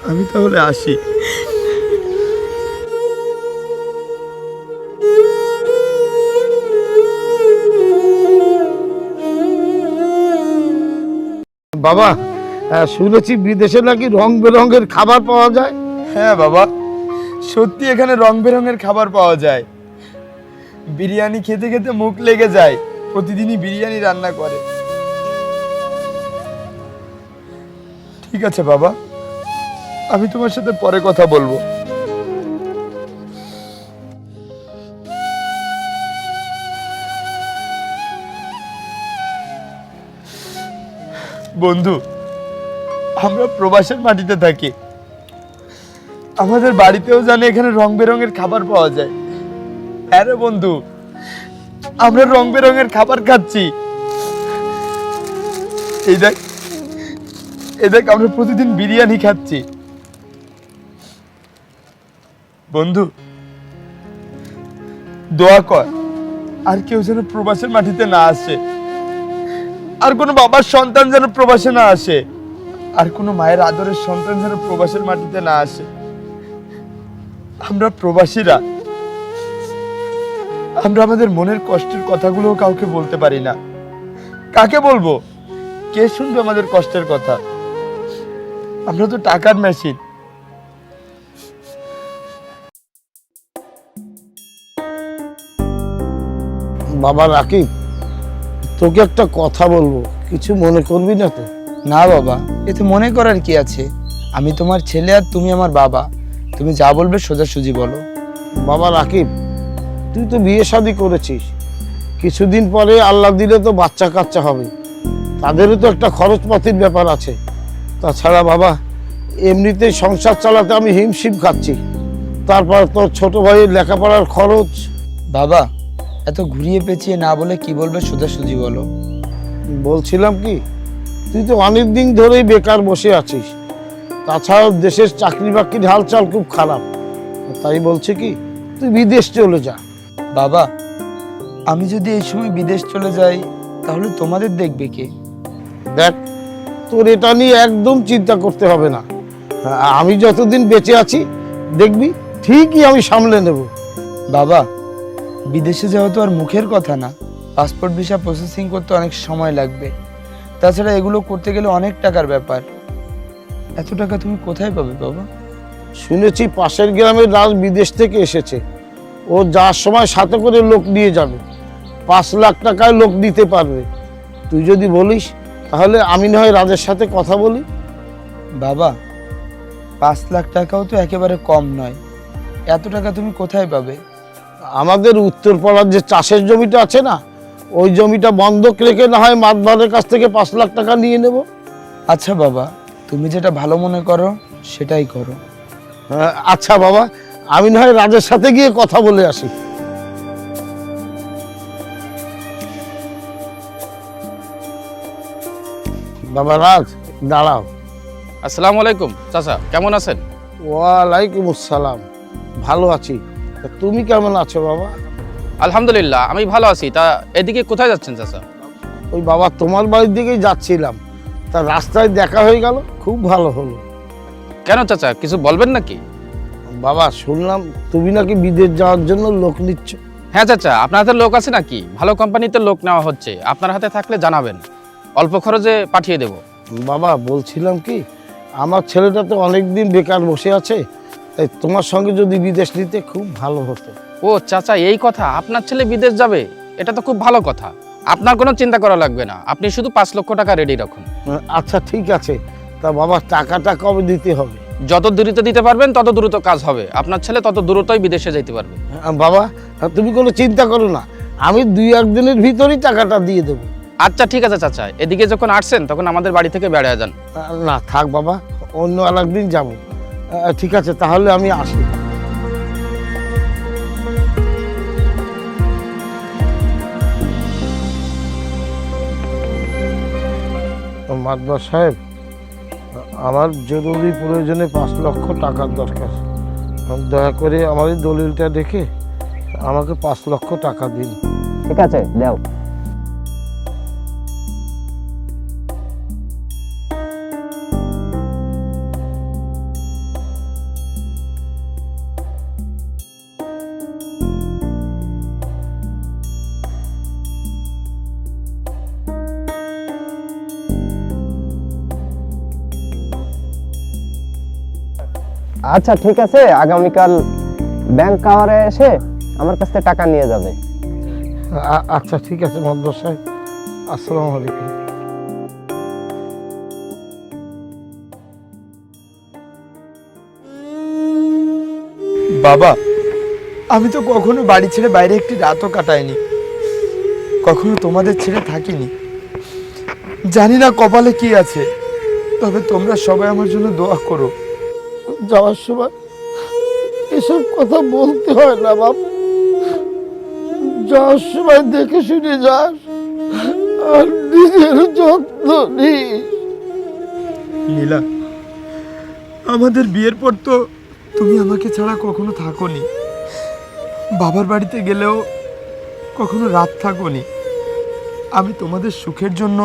আমি তাহলে আসি। বাবা, শুনেছি বিদেশে নাকি রং বেরঙের খাবার পাওয়া যায়। হ্যাঁ বাবা, সত্যি এখানে রং বেরঙের খাবার পাওয়া যায়। বিরিয়ানি খেতে খেতে মুখ লেগে যায়। প্রতিদিনই বিরিয়ানি রান্না করে। ঠিক আছে বাবা, আমি তোমার সাথে পরে কথা বলবো। বন্ধু, আমরা প্রবাসের মাটিতে থাকি। আমাদের বাড়িতেও জানে এখানে রং বেরঙের খাবার পাওয়া যায়। হ্যাঁ রে বন্ধু, আমরা রং বেরঙের খাবার খাচ্ছি। এই দেখ, আমরা প্রতিদিন বিরিয়ানি খাচ্ছি। বন্ধু, দোয়া কর আর কেউ যেন প্রবাসের মাটিতে না আসে, আর কোনো বাবার সন্তান যেন প্রবাসে না আসে, আর কোনো মায়ের আদরের সন্তান যেন প্রবাসের মাটিতে না আসে। আমরা প্রবাসীরা, আমরা আমাদের মনের কষ্টের কথাগুলো কাউকে বলতে পারি না। কাকে বলবো? কে শুনবে আমাদের কষ্টের কথা? আমরা তো টাকার মেশিন। বাবা রাকিব, তোকে একটা কথা বলবো, কিছু মনে করবি না তো? না বাবা, এতে মনে করার কি আছে? আমি তোমার ছেলে আর তুমি আমার বাবা। তুমি যা বলবে সোজাসুজি বলো। বাবা রাকিব, তুই তো বিয়ে শাদী করেছিস, কিছুদিন পরে আল্লাহ দিলে তো বাচ্চা কাচ্চা হবে, তাদেরও তো একটা খরচপাতির ব্যাপার আছে। তাছাড়া বাবা, এমনিতেই সংসার চালাতে আমি হিমশিম খাচ্ছি, তারপর তোর ছোট ভাইয়ের লেখাপড়ার খরচ। বাবা, এত ঘুরিয়ে পেঁচিয়ে না বলে কি বলবে সোজাসুজি বলো। বলছিলাম কি, তুই তো অনেক দিন ধরেই বেকার বসে আছিস, তাছাড়াও দেশের চাকরি বাকরির হালচাল খুব খারাপ, তাই বলছে কি তুই বিদেশ চলে যা। বাবা, আমি যদি এই সময় বিদেশ চলে যাই তাহলে তোমাদের দেখবে কে? দেখ, তোর এটা নিয়ে একদম চিন্তা করতে হবে না, আমি যতদিন বেঁচে আছি দেখবি ঠিকই আমি সামলে নেব। বাবা, বিদেশে যাওয়া তো আর মুখের কথা না। পাসপোর্ট ভিসা প্রসেসিং করতে অনেক সময় লাগবে, তাছাড়া এগুলো করতে গেলে অনেক টাকার ব্যাপার। এত টাকা তুমি কোথায় পাবে বাবা? শুনেছি পাশের গ্রামের রাজ বিদেশ থেকে এসেছে, ও যাওয়ার সময় সাথে করে লোক নিয়ে যাবে, 5 লাখ টাকায় লোক নিতে পারবে। তুই যদি বলিস তাহলে আমি না হয় রাজের সাথে কথা বলি। বাবা, 5 লাখ টাকাও তো একেবারে কম নয়। এত টাকা তুমি কোথায় পাবে? আমাদের উত্তরপাড়ার যে চাষের জমিটা আছে না, ওই জমিটা বন্ধক রেখে না হয় মাতবারের কাছ থেকে 5 লাখ টাকা নিয়ে নেব। আচ্ছা বাবা, তুমি যেটা ভালো মনে করো সেটাই করো। আচ্ছা বাবা, আমি না হয় রাজের সাথে গিয়ে কথা বলে আসি। বাবা রাজ, দাঁড়াও। আসসালামু আলাইকুম চাচা, কেমন আছেন? ওয়ালাইকুম আসসালাম, ভালো আছি, তা তুমি কেমন আছো বাবা? আলহামদুলিল্লাহ, আমি ভালো আছি। তা এদিকে কোথায় যাচ্ছেন চাচা? ওই বাবা তোমার বাড়ির দিকেই যাচ্ছিলাম, তা রাস্তায় দেখা হয়ে গেল, খুব ভালো হলো। কেন চাচা, কিছু বলবেন নাকি? বাবা, শুনলাম তুমি নাকি বিদেশ যাওয়ার জন্য লোক নিচ্ছ। হ্যাঁ চাচা, আপনার হাতে লোক আছে নাকি? ভালো কোম্পানিতে লোক নেওয়া হচ্ছে, আপনার হাতে থাকলে জানাবেন, অল্প খরচে পাঠিয়ে দেব। বাবা বলছিলাম কি, আমার ছেলেটা তো অনেকদিন বেকার বসে আছে, তাই তোমার সঙ্গে যদি বিদেশ নিতে খুব ভালো হতো। ও চাচা, এই কথা? আপনার ছেলে বিদেশ যাবে? এটা তো খুব ভালো কথা। আপনার কোনো চিন্তা করা লাগবে না, আপনি শুধু 5 লক্ষ টাকা রেডি রাখুন। আচ্ছা ঠিক আছে, তা বাবা টাকাটা কবে দিতে হবে? যত দ্রুত দিতে পারবেন তত দ্রুত কাজ হবে, আপনার ছেলে তত দ্রুতই বিদেশে যেতে পারবে। বাবা তুমি কোনো চিন্তা করো না, আমি 2-1 দিনের ভিতরেই টাকাটা দিয়ে দেবো। আচ্ছা ঠিক আছে চাচা, এদিকে যখন আসছেন তখন আমাদের বাড়ি থেকে বেড়ে যান। না থাক বাবা, অন্য আরেকদিন যাবো। ঠিক আছে, তাহলে আমি আসি। মাতবার সাহেব, আমার জরুরি প্রয়োজনে 5 লক্ষ টাকার দরকার, দয়া করে আমার এই দলিলটা দেখে আমাকে 5 লক্ষ টাকা দিন। ঠিক আছে, দাও। আচ্ছা ঠিক আছে, আগামীকাল ব্যাংক কাওয়ারে এসে আমার কাছ থেকে টাকা নিয়ে যাবে। আচ্ছা ঠিক আছে মাদবর সাহেব, আসসালামু আলাইকুম। বাবা, আমি তো কখনো বাড়ি ছেড়ে বাইরে একটি রাতও কাটাইনি, কখনো তোমাদের ছেড়ে থাকিনি। জানি না কপালে কি আছে, তবে তোমরা সবাই আমার জন্য দোয়া করো। যাওয়ার সময় এসব কথা বলতে হয় না বাপ, যাওয়ার সময় দেখে শুনে যাস আর নিজের যত্ন নিস। নীলা, আমাদের বিয়ের পর তো তুমি আমাকে ছাড়া কখনো থাকোনি, বাবার বাড়িতে গেলেও কখনো রাত থাকোনি। আমি তোমাদের সুখের জন্য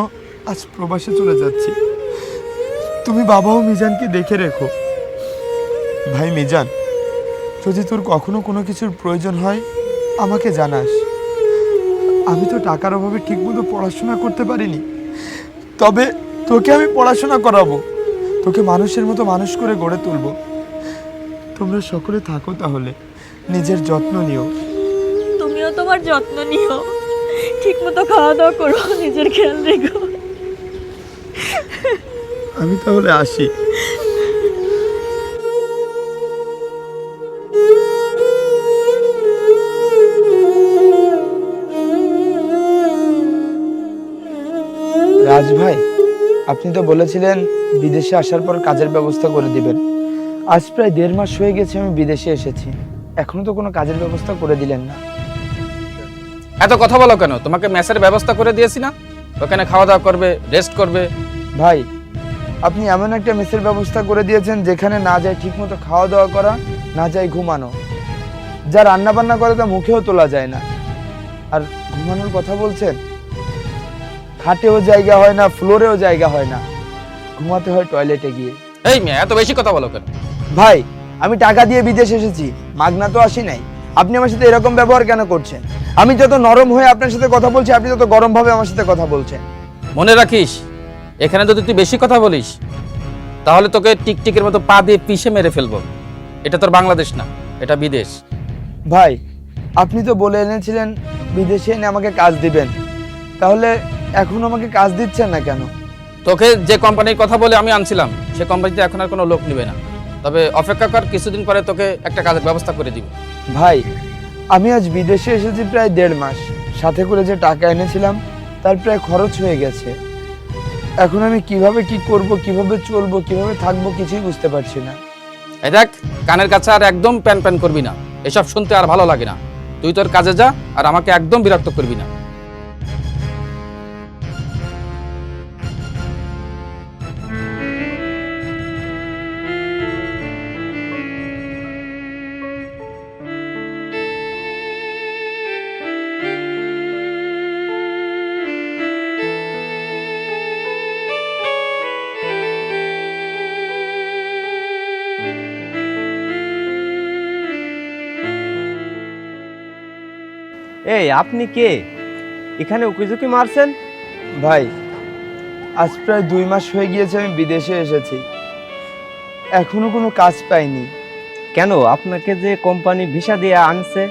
আজ প্রবাসে চলে যাচ্ছি। তুমি বাবা ও মিজানকে দেখে রেখো। ভাই মিজান, যদি তোর কখনো কোনো কিছুর প্রয়োজন হয় আমাকে জানাস। আমি তো টাকার অভাবে ঠিকমতো পড়াশোনা করতে পারিনি, তবে তোকে আমি পড়াশোনা করাবো, তোকে মানুষের মতো মানুষ করে গড়ে তুলবো। তোমরা সকলে থাকো তাহলে, নিজের যত্ন নিও। তুমিও তোমার যত্ন নিও, ঠিক মতো খাওয়া দাওয়া করো, নিজের খেয়াল রেখো। আমি তাহলে আসি। রাজ ভাই, আপনি তো বলেছিলেন বিদেশে আসার পর কাজের ব্যবস্থা করে দিবেন। আজ প্রায় 1.5 মাস হয়ে গেছে আমি বিদেশে এসেছি, এখনো তো কোনো কাজের ব্যবস্থা করে দিলেন না। এত কথা বলো কেন? তোমাকে মেসের ব্যবস্থা করে দিয়েছি না? ওখানে খাওয়া দাওয়া করবে, রেস্ট করবে। ভাই, আপনি এমন একটা মেসের ব্যবস্থা করে দিয়েছেন যেখানে না যায় ঠিকমতো খাওয়া দাওয়া করা, না যায় ঘুমানো। যা রান্না বান্না করে তা মুখেও তোলা যায় না, আর ঘুমানোর কথা বলছেন। খাটেও জায়গা হয় না, ফ্লোরেও জায়গা হয় না, ঘুমাতে হয় টয়লেটে গিয়ে। এই মেয়ে, এত বেশি কথা বলো কেন? ভাই, আমি টাকা দিয়ে বিদেশ এসেছি, মাগনা তো আসি নাই। আপনি আমার সাথে এরকম ব্যবহার কেন করছেন? আমি যত নরম হয়ে আপনার সাথে কথা বলছি, আপনি তত গরম ভাবে আমার সাথে কথা বলছেন। মনে রাখিস, এখানে যদি তুই বেশি কথা বলিস তাহলে তোকে টিকটিকের মতো পা দিয়ে পিষে মেরে ফেলবো। এটা তোর বাংলাদেশ না, এটা বিদেশ। ভাই, আপনি তো বলে এনেছিলেন বিদেশে এনে আমাকে কাজ দিবেন, তাহলে এখন আমাকে কাজ দিচ্ছেন না কেন? তোকে যে কোম্পানির কথা বলে আমি আনছিলাম সে কোম্পানিতে এখন আর কোনো লোক নেবে না, তবে অপেক্ষা কর, কিছুদিন পরে তোকে একটা কাজের ব্যবস্থা করে দিব। ভাই, আমি আজ বিদেশে এসেছি প্রায় 1.5 মাস, সাথে করে যে টাকা এনেছিলাম তার প্রায় খরচ হয়ে গেছে। এখন আমি কিভাবে কি করব, কিভাবে চলবো, কিভাবে থাকবো কিছুই বুঝতে পারছি না। এই দেখ, কানের কাছে আর একদম প্যান প্যান করবি না, এসব শুনতে আর ভালো লাগে না। তুই তোর কাজে যা, আর আমাকে একদম বিরক্ত করবি না। এই আপনি কে? এখানে উকিঝুঁকি মারছেন? ভাই, আজ প্রায় 2 মাস হয়ে গিয়েছে আমি বিদেশে এসেছি, এখনো কোনো কাজ পাইনি। কেন, আপনাকে যে কোম্পানি ভিসা দিয়ে আনছে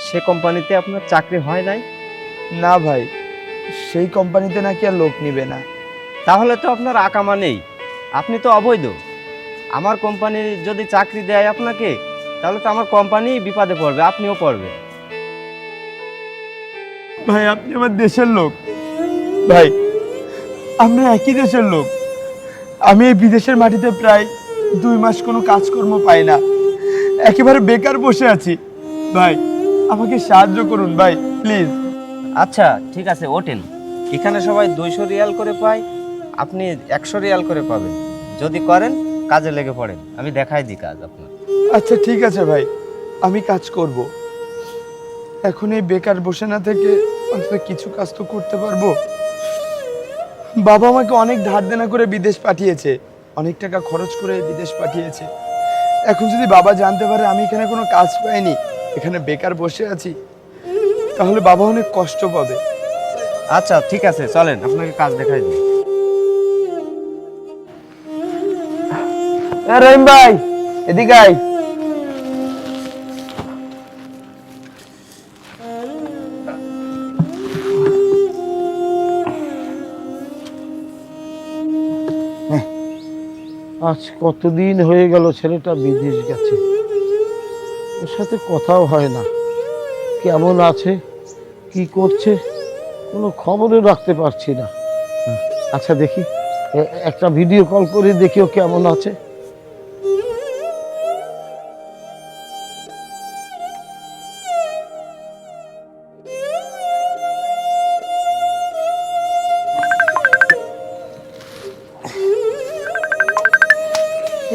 সে কোম্পানিতে আপনার চাকরি হয় নাই? না ভাই, সেই কোম্পানিতে নাকি আর লোক নিবে না। তাহলে তো আপনার আকামা নেই, আপনি তো অবৈধ। আমার কোম্পানি যদি চাকরি দেয় আপনাকে, তাহলে তো আমার কোম্পানি বিপদে পড়বে, আপনিও পড়বে। ভাই, আপনি আমার দেশের লোক। ভাই, আমরা একই দেশের লোক। আমি এই বিদেশের মাটিতে প্রায় 2 মাস কোনো কাজকর্ম পাই না, একেবারে বেকার বসে আছি। ভাই, আমাকে সাহায্য করুন ভাই, প্লিজ। আচ্ছা ঠিক আছে, ওঠেন। এখানে সবাই 200 রিয়াল করে পায়, আপনি 100 রিয়াল করে পাবেন। যদি করেন কাজে লেগে পড়েন, আমি দেখাই দিই কাজ আপনার। আচ্ছা ঠিক আছে ভাই, আমি কাজ করব। এখন এই বেকার বসে না থেকে অন্তত কিছু কাজ তো করতে পারবো। বাবা আমাকে অনেক ধার দেনা করে বিদেশ পাঠিয়েছে, অনেক টাকা খরচ করে বিদেশ পাঠিয়েছে। এখন যদি বাবা জানতে পারে আমি এখানে কোনো কাজ পাইনি, এখানে বেকার বসে আছি, তাহলে বাবা অনেক কষ্ট পাবে। আচ্ছা ঠিক আছে, চলেন আপনাকে কাজ দেখাই দিই। রহিম ভাই, এদিকে আয়। আজ কতদিন হয়ে গেল ছেলেটা বিদেশ গেছে, ওর সাথে কথাও হয় না। কেমন আছে, কি করছে, কোনো খবরও রাখতে পারছি না। আচ্ছা দেখি, একটা ভিডিও কল করে দেখি ও কেমন আছে।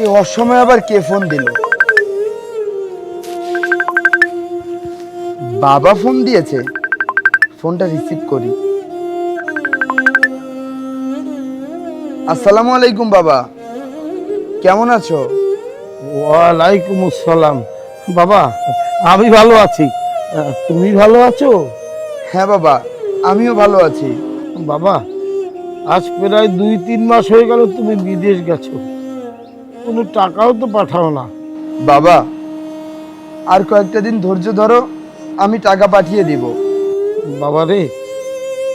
এই অসময়ে আবার কে ফোন দিল? বাবা ফোন দিয়েছে, ফোনটা রিসিভ করি। আসসালামু আলাইকুম বাবা, কেমন আছো? ওয়ালাইকুম আসসালাম। বাবা, আমি ভালো আছি, তুমি ভালো আছো? হ্যাঁ বাবা, আমিও ভালো আছি। বাবা, আজ প্রায় 2-3 মাস হয়ে গেল তুমি বিদেশ গেছো, কোনো টাকাও তো পাঠাও না। বাবা, আর কয়েকটা দিন ধৈর্য ধরো, আমি টাকা পাঠিয়ে দিব। বাবা রে,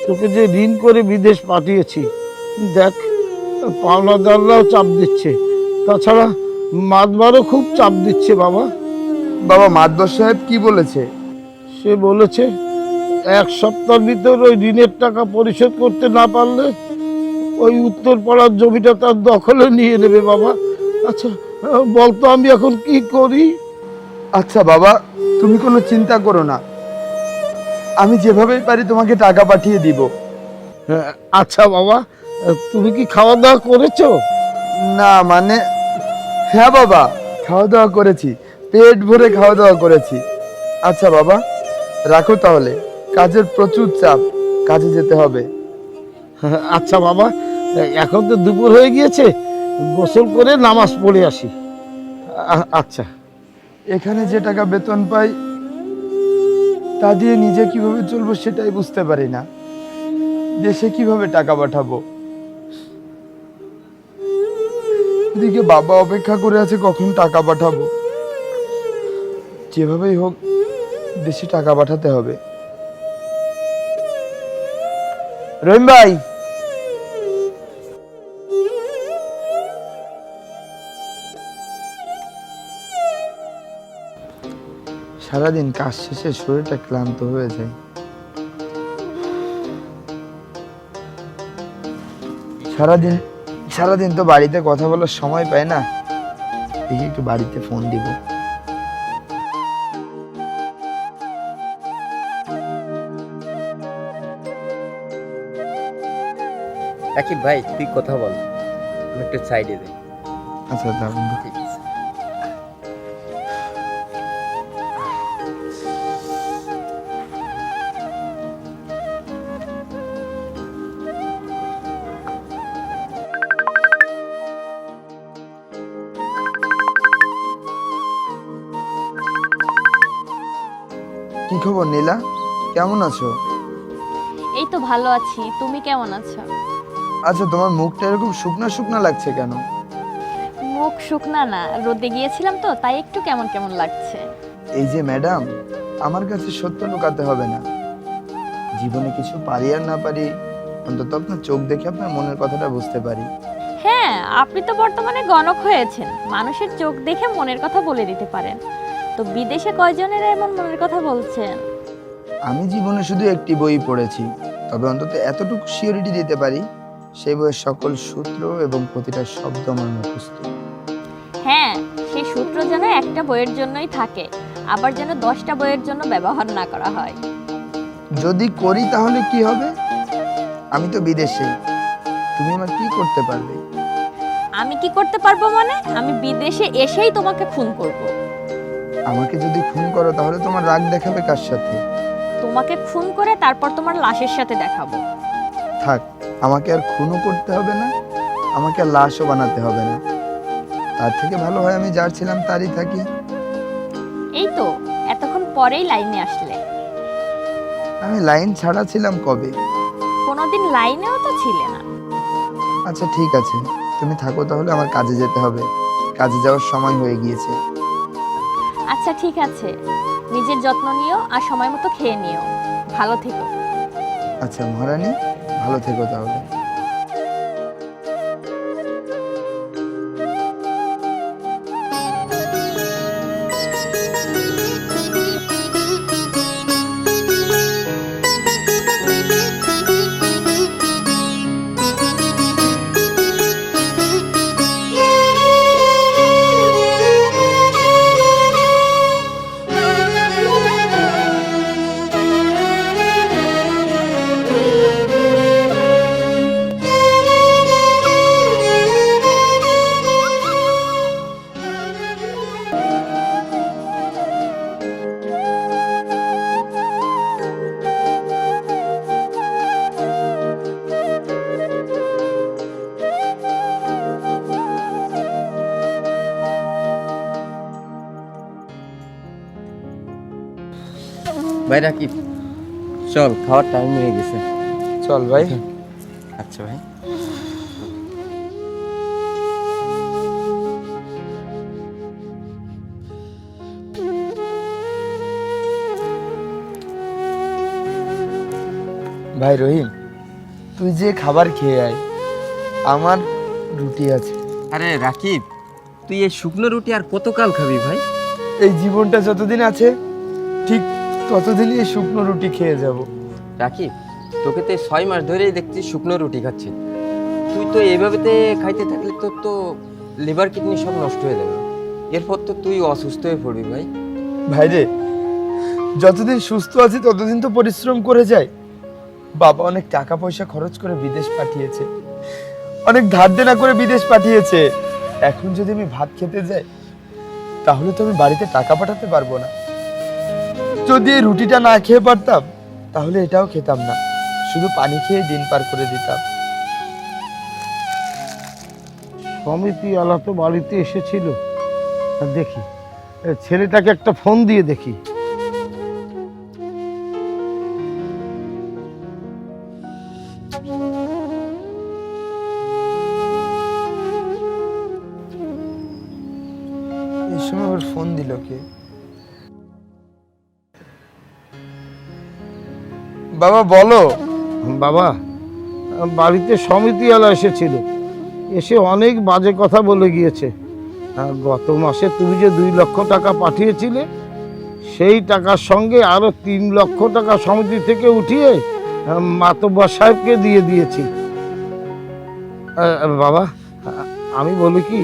তোকে যে ঋণ করে বিদেশ পাঠিয়েছি, দেখ পাওনাদাররাও চাপ দিচ্ছে, তাছাড়া মাতবারও খুব চাপ দিচ্ছে। বাবা, বাবা মাদবর সাহেব কি বলেছে? সে বলেছে 1 সপ্তাহের ভিতর ওই ঋণের টাকা পরিশোধ করতে না পারলে ওই উত্তরপাড়ার জমিটা তার দখলে নিয়ে নেবে। বাবা, আচ্ছা বলতো আমি এখন কি করি? আচ্ছা বাবা, তুমি কোনো চিন্তা করো না, আমি যেভাবেই পারি তোমাকে টাকা পাঠিয়ে দিব। আচ্ছা বাবা, তুমি কি খাওয়া দাওয়া করেছো? না মানে, হ্যাঁ বাবা, খাওয়া দাওয়া করেছি, পেট ভরে খাওয়া দাওয়া করেছি। আচ্ছা বাবা, রাখো তাহলে, কাজের প্রচুর চাপ, কাজে যেতে হবে। আচ্ছা বাবা, এখন তো দুপুর হয়ে গিয়েছে, গোসল করে নামাজ পড়ে আসি। আচ্ছা। এখানে যে টাকা বেতন পাই তা দিয়ে নিজে কিভাবে চলবো সেটাই বুঝতে পারি না, দেশে কিভাবে টাকা পাঠাবো। এদিকে বাবা অপেক্ষা করে আছে কখন টাকা পাঠাবো। যেভাবেই হোক দেশে টাকা পাঠাতে হবে। রহিম ভাই, সারাদিন কাজ শেষে শরীরটা ক্লান্ত হয়ে যায়। সারাদিন তো বাড়িতে কথা বলার সময় পায় না, দেখি একটু বাড়িতে ফোন দিব। রাকিব ভাই, তুই কথা বল, আমি একটু সাইডে যাই। আচ্ছা দাঁড়ান। ঠিক আছে। কি খবর নীলা, কেমন আছো? এই তো ভালো আছি, তুমি কেমন আছো? আচ্ছা, তোমার মুখটা এরকম শুকনা শুকনা লাগছে কেন? মুখ শুকনা না, রোদে গিয়েছিলাম তো তাই একটু কেমন কেমন লাগছে। এই যে ম্যাডাম, আমার কাছে সত্য লুকাতে হবে না। জীবনে কিছু পারি আর না পারি, অন্তত আপনার চোখ দেখে আপনার মনের কথাটা বুঝতে পারি। হ্যাঁ, আপনি তো বর্তমানে গণক হয়েছেন, মানুষের চোখ দেখে মনের কথা বলে দিতে পারেন। তো বিদেশে কয়জনের এমন মনের কথা বলছেন? আমি জীবনে শুধু একটি বই পড়েছি, তবে অন্তত এতটুকু সিওরিটি দিতে পারি, সেই বইয়ের সকল সূত্র এবং প্রতিটা শব্দ আমার মুখস্থ। হ্যাঁ, সেই সূত্র যেন একটা বইয়ের জন্যই থাকে, আবার যেন 10টা বইয়ের জন্য ব্যবহার না করা হয়। যদি করি তাহলে কি হবে? আমি তো বিদেশে, তুমি আমার কি করতে পারবে? আমি কি করতে পারবো মানে? আমি বিদেশে এসেই তোমাকে খুন করব। আমাকে যদি খুন করো তাহলে তোমার রাগ দেখাবে কার সাথে? তোমাকে খুন করে তারপর তোমার লাশের সাথে দেখাবো। থাক, আমাকে আর খুনও করতে হবে না, আমাকে আর লাশও বানাতে হবে না। তার থেকে ভালো হয় আমি যার ছিলাম তারই থাকি। এই তো এতক্ষণ পরেই লাইনে আসলে। আমি লাইন ছাড়া ছিলাম কবে? কোনোদিন লাইনেও তো ছিলে না। আচ্ছা ঠিক আছে, তুমি থাকো তাহলে, আমার কাজে যেতে হবে। কাজে যাওয়ার সময় হয়ে গিয়েছে। আচ্ছা ঠিক আছে, নিজের যত্ন নিও আর সময় মতো খেয়ে নিও। ভালো থেকো। আচ্ছা মহারানী, ভালো থেকো তাহলে। ভাই রাকিব, চল, খাওয়ার টাইম হয়ে গেছে। চল ভাই। আচ্ছা ভাই। ভাই রহিম, তুই যে খাবার খেয়ে আয়, আমার রুটি আছে। আরে রাকিব, তুই এই শুকনো রুটি আর কতকাল খাবি ভাই? এই জীবনটা যতদিন আছে ঠিক ততদিনই এই শুকনো রুটি খেয়ে যাব। রাকিব, তোকে তো 6 মাস ধরেই দেখছি শুকনো রুটি খাচ্ছি। তুই তো এইভাবেতে খাইতে থাকলে তোর তো লিভার কিডনি সব নষ্ট হয়ে যাবে। এরপর তো তুই অসুস্থ হয়ে পড়বি ভাই। ভাই রে, যতদিন সুস্থ আছি ততদিন তো পরিশ্রম করে যাই। বাবা অনেক টাকা পয়সা খরচ করে বিদেশ পাঠিয়েছে, অনেক ধার দেনা করে বিদেশ পাঠিয়েছে। এখন যদি আমি ভাত খেতে যাই তাহলে তো আমি বাড়িতে টাকা পাঠাতে পারবো না। যদি এই রুটিটা না খেয়ে পারতাম তাহলে এটাও খেতাম না, শুধু পানি খেয়ে দিন পার করে দিতাম। সমিতি আলা তো বাড়িতে এসেছিল, তা দেখি ছেলেটাকে একটা ফোন দিয়ে দেখি। এই সময় আবার ফোন দিল কে? বাবা বলো। বাবা, বাড়িতে সমিতি আলা এসেছিল, এসে অনেক বাজে কথা বলে গিয়েছে। গত মাসে তুমি যে 2 লক্ষ টাকা পাঠিয়েছিলে সেই টাকার সঙ্গে আরো 3 লক্ষ টাকা সমিতি থেকে উঠিয়ে মাতব্বর সাহেবকে দিয়ে দিয়েছি। বাবা, আমি বলি কি,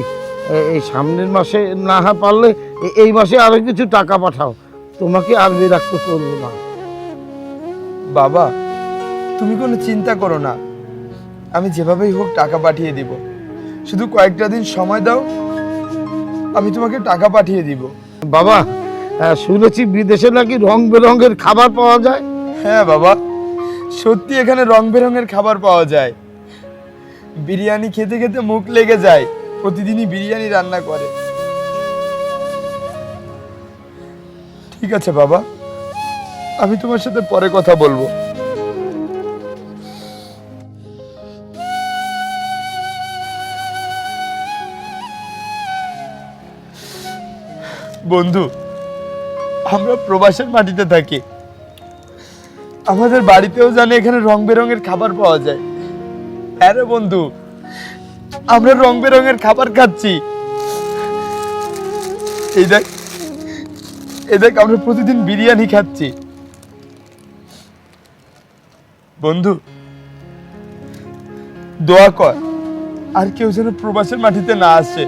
এই সামনের মাসে না পারলে এই মাসে আরো কিছু টাকা পাঠাও, তোমাকে আর বিরক্ত করবো না। বাবা তুমি কোনো চিন্তা করো না, আমি যেভাবেই হোক টাকা পাঠিয়ে দিব। শুধু কয়েকটা দিন সময় দাও, আমি তোমাকে টাকা পাঠিয়ে দিব। বাবা, শুনেছি বিদেশে নাকি রং বেরঙের খাবার পাওয়া যায়। হ্যাঁ বাবা, সত্যি এখানে রং বেরঙের খাবার পাওয়া যায়। বিরিয়ানি খেতে খেতে মুখ লেগে যায়, প্রতিদিনই বিরিয়ানি রান্না করে। ঠিক আছে বাবা, আমি তোমার সাথে পরে কথা বলবো। বন্ধু, আমরা প্রবাসের মাটিতে থাকি, আমাদের বাড়িতেও জানে এখানে রং বেরঙের খাবার পাওয়া যায়। হ্যাঁ রে বন্ধু, আমরা রং বেরঙের খাবার খাচ্ছি। এই দেখ, আমরা প্রতিদিন বিরিয়ানি খাচ্ছি। বন্ধু দোয়া কর আর কেউ যেন প্রবাসের মাটিতে না আসে,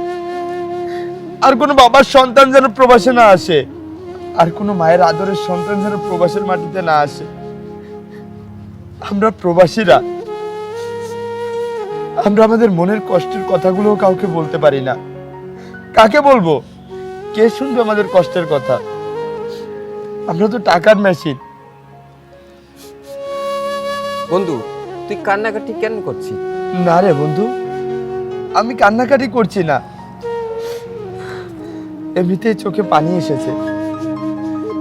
আর কোনো বাবার সন্তান যেন প্রবাসে না আসে, আর কোনো মায়ের আদরের সন্তান যেন প্রবাসের মাটিতে না আসে। আমরা প্রবাসীরা আমরা আমাদের মনের কষ্টের কথাগুলো কাউকে বলতে পারি না। কাকে বলবো? কে শুনবে আমাদের কষ্টের কথা? আমরা তো টাকার মেশিন। বন্ধু, তুই কান্নাকাটি কেন করছিস? না রে বন্ধু, আমি কান্নাকাটি করছি না, এমনিতেই চোখে পানি এসেছে।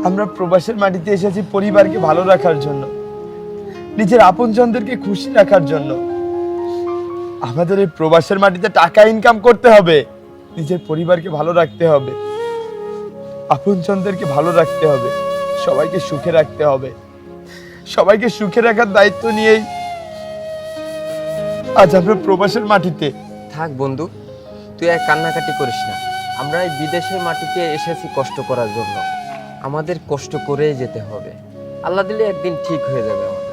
আমরা প্রবাসের মাটিতে এসেছি পরিবারকে ভালো রাখার জন্য, নিজের আপনজনদেরকে খুশি রাখার জন্য। আমাদের এই প্রবাসের মাটিতে টাকা ইনকাম করতে হবে, নিজের পরিবারকে ভালো রাখতে হবে, আপনজনদেরকে ভালো রাখতে হবে, সবাইকে সুখে রাখতে হবে। সবাইকে সুখে রাখার দায়িত্ব নিয়েই আজ আমরা প্রবাসের মাটিতে। থাক বন্ধু, তুই আর কান্নাকাটি করিস না। আমরা এই বিদেশের মাটিতে এসেছি কষ্ট করার জন্য, আমাদের কষ্ট করেই যেতে হবে। আল্লাহ দিলে একদিন ঠিক হয়ে যাবে আমাদের।